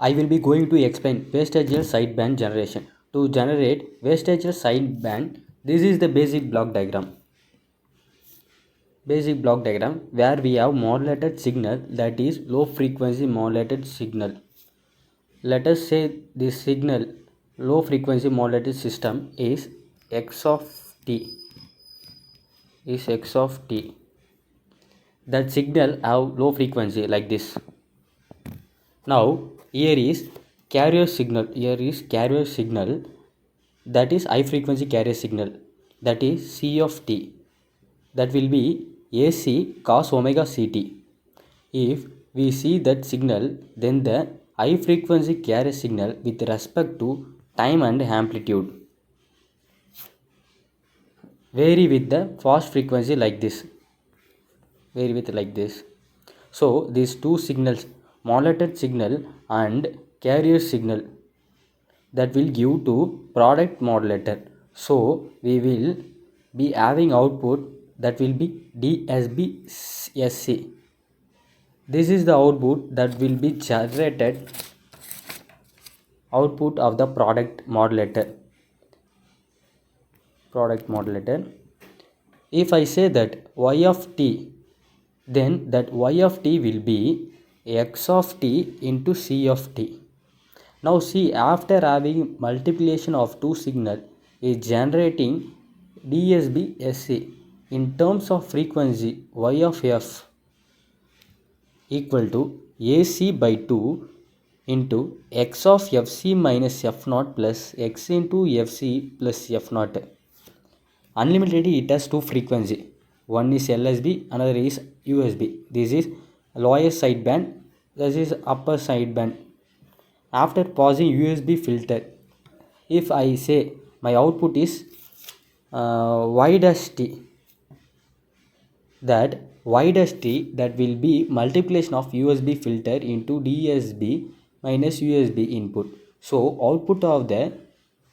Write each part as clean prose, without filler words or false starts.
I will be going to explain vestigial sideband generation. To generate vestigial sideband, this is the basic block diagram. Basic block diagram where we have modulated signal, that is low frequency modulated signal. Let us say this signal low frequency modulated system is x of t. That signal have low frequency like this. Now here is carrier signal. That is high frequency carrier signal, that is C of t. That will be AC cos omega ct. If we see that signal, then the high frequency carrier signal with respect to time and amplitude vary with the fast frequency like this. So these two signals, modulated signal and carrier signal, that will give to product modulator. So we will be having output that will be DSB-SC. This is the output that will be generated, output of the product modulator. If I say that y of t, then that y of t will be x of t into c of t. Now see, after having multiplication of two signal is generating DSB-SC in terms of frequency, y of f equal to AC by 2 into x of fc minus f naught plus x into fc plus f naught. Unlimitedly it has two frequency. One is LSB, another is USB. This is lower sideband, this is upper sideband. After passing USB filter, if I say my output is y dash t, that y dash t, that will be multiplication of USB filter into DSB minus USB input. So output of the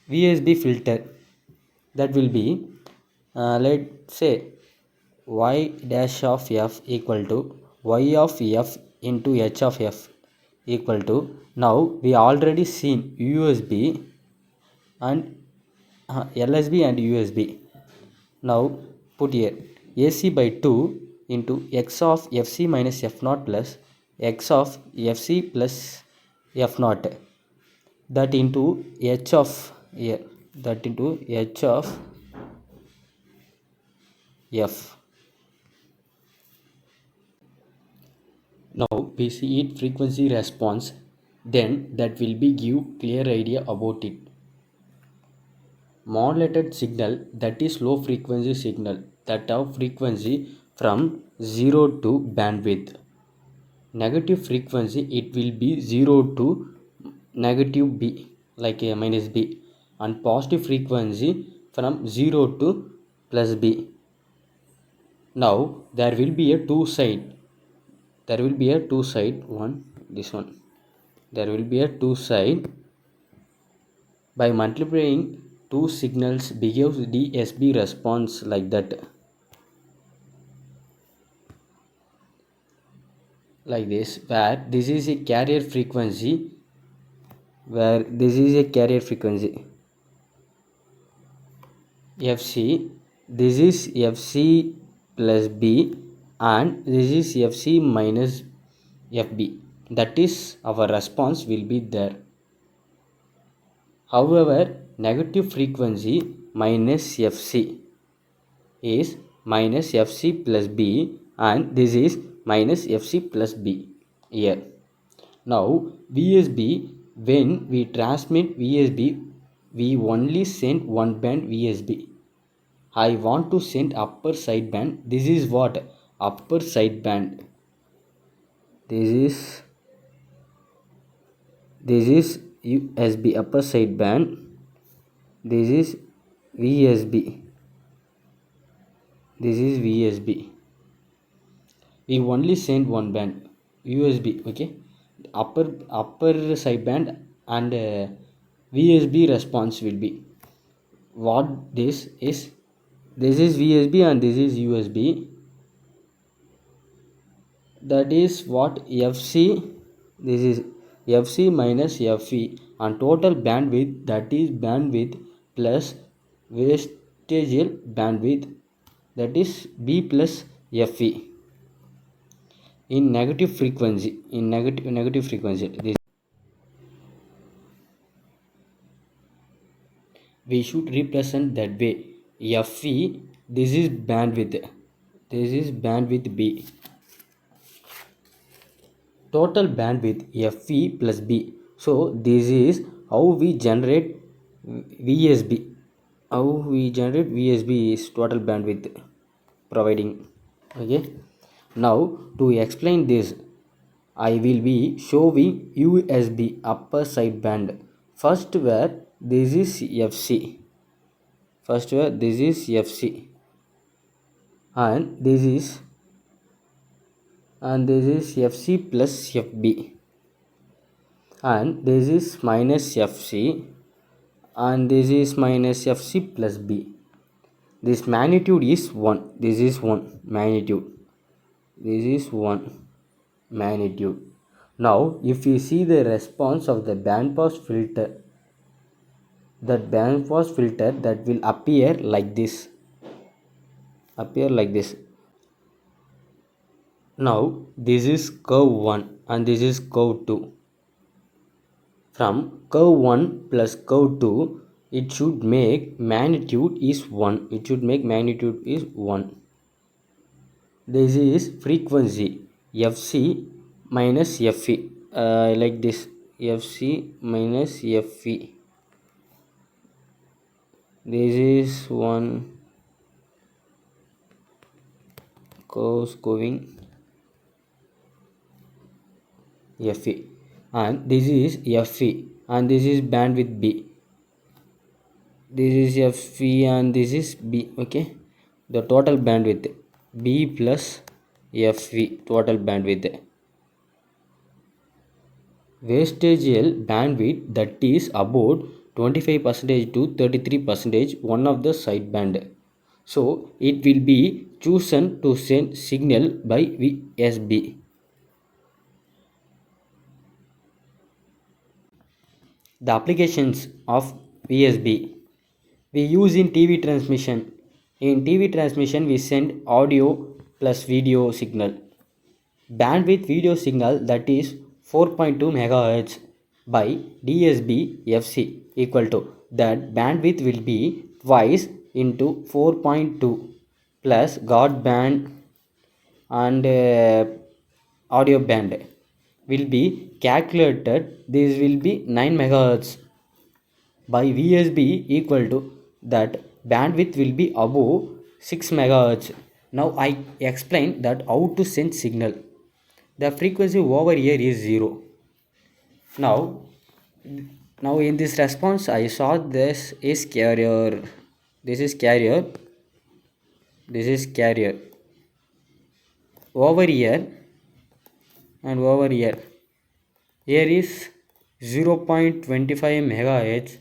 VSB filter, that will be let's say y dash of f equal to y of f into h of f equal to, now we already seen USB and LSB and USB. Now put here AC by 2 into x of fc minus f naught plus x of fc plus f naught, that into h of here, that into h of f. Now we see it frequency response, then that will be give clear idea about it. Modulated signal, that is low frequency signal that have frequency from 0 to bandwidth. Negative frequency, it will be 0 to negative b, like a minus b, and positive frequency from 0 to plus b. Now there will be a two side, one, this one, there will be a two side. By multiplying two signals behaves DSB response like that, like this, where this is a carrier frequency, fc, this is fc plus b, and this is fc minus fb. That is our response will be there. However, negative frequency minus fc is minus fc plus b, and this is minus fc plus b here. Now VSB, when we transmit VSB, we only send one band VSB. I want to send upper sideband. This is what? Upper sideband. This is USB, upper sideband. This is VSB. We only send one band USB. Okay, upper sideband and VSB response will be what this is. This is VSB and this is USB. That is what FC. This is Fc minus Fe and total bandwidth, that is bandwidth plus vestigial bandwidth, that is B plus Fe in negative frequency. In negative frequency, this we should represent that way. Fe, this is bandwidth, this is bandwidth B, total bandwidth Fe plus B. So this is how we generate VSB. How we generate VSB is total bandwidth providing. Okay, now to explain this, I will be showing USB upper side band. First where this is Fc, first where this is Fc, and this is Fc plus Fb, and this is minus Fc, and this is minus Fc plus B. This magnitude is 1, this is 1 magnitude, this is 1 magnitude. Now if you see the response of the band pass filter, that band pass filter that will appear like this, Now this is curve 1 and this is curve 2. From curve 1 plus curve 2, it should make magnitude is 1. It should make magnitude is 1. This is frequency Fc minus Fe. Like this, Fc minus Fe. This is one curves going Fe, and this is Fe, and this is bandwidth B. This is Fe and this is B. Okay, the total bandwidth B plus Fe, total bandwidth. Vestigial bandwidth, that is about 25% to 33%, one of the sideband. So it will be chosen to send signal by VSB. The applications of VSB we use in TV transmission. In TV transmission, we send audio plus video signal. Bandwidth video signal, that is 4.2 MHz by DSB FC equal to, that bandwidth will be twice into 4.2 plus guard band and audio band will be calculated. This will be 9 MHz by VSB equal to, that bandwidth will be above 6 MHz. Now I explain that how to send signal. The frequency over here is 0. Now in this response I saw this is carrier, this is carrier, this is carrier. Over here and over here, here is 0.25 MHz,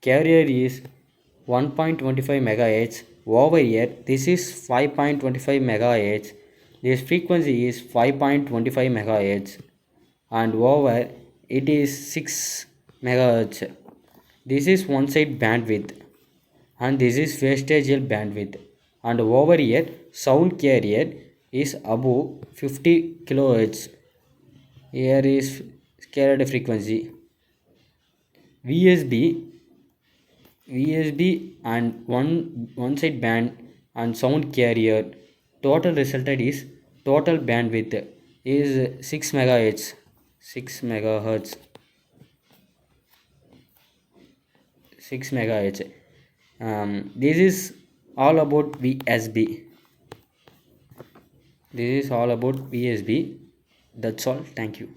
carrier is 1.25 MHz. Over here this is 5.25 MHz, this frequency is 5.25 MHz, and over it is 6 MHz. This is one side bandwidth and this is vestigial bandwidth, and over here sound carrier is above 50 kHz. Here is carrier frequency. VSB and one side band and sound carrier, total resulted is, total bandwidth is 6 MHz, 6 MHz, 6 MHz. This is all about VSB. This is all about VSB. That's all. Thank you.